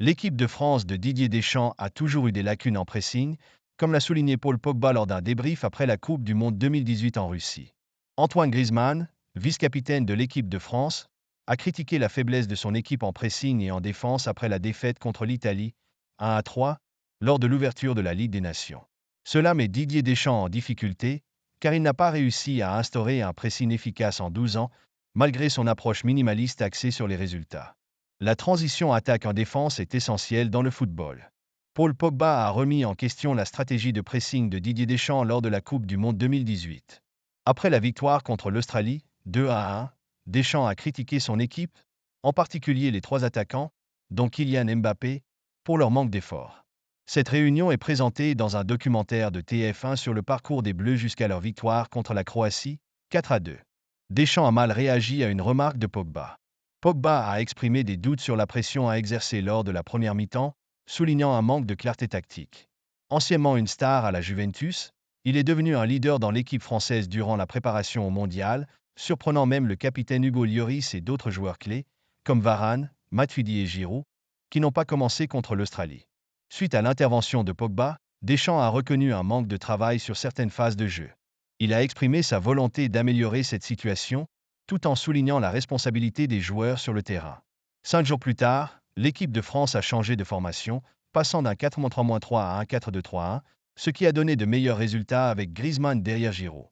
L'équipe de France de Didier Deschamps a toujours eu des lacunes en pressing, comme l'a souligné Paul Pogba lors d'un débrief après la Coupe du Monde 2018 en Russie. Antoine Griezmann, vice-capitaine de l'équipe de France, a critiqué la faiblesse de son équipe en pressing et en défense après la défaite contre l'Italie, 1-3, lors de l'ouverture de la Ligue des Nations. Cela met Didier Deschamps en difficulté, car il n'a pas réussi à instaurer un pressing efficace en 12 ans, malgré son approche minimaliste axée sur les résultats. La transition attaque en défense est essentielle dans le football. Paul Pogba a remis en question la stratégie de pressing de Didier Deschamps lors de la Coupe du Monde 2018. Après la victoire contre l'Australie, 2-1, Deschamps a critiqué son équipe, en particulier les trois attaquants, dont Kylian Mbappé, pour leur manque d'effort. Cette réunion est présentée dans un documentaire de TF1 sur le parcours des Bleus jusqu'à leur victoire contre la Croatie, 4-2. Deschamps a mal réagi à une remarque de Pogba. Pogba a exprimé des doutes sur la pression à exercer lors de la première mi-temps, soulignant un manque de clarté tactique. Anciennement une star à la Juventus, il est devenu un leader dans l'équipe française durant la préparation au mondial, surprenant même le capitaine Hugo Lloris et d'autres joueurs clés, comme Varane, Matuidi et Giroud, qui n'ont pas commencé contre l'Australie. Suite à l'intervention de Pogba, Deschamps a reconnu un manque de travail sur certaines phases de jeu. Il a exprimé sa volonté d'améliorer cette situation, tout en soulignant la responsabilité des joueurs sur le terrain. 5 jours plus tard, l'équipe de France a changé de formation, passant d'un 4-3-3 à un 4-2-3-1, ce qui a donné de meilleurs résultats avec Griezmann derrière Giroud.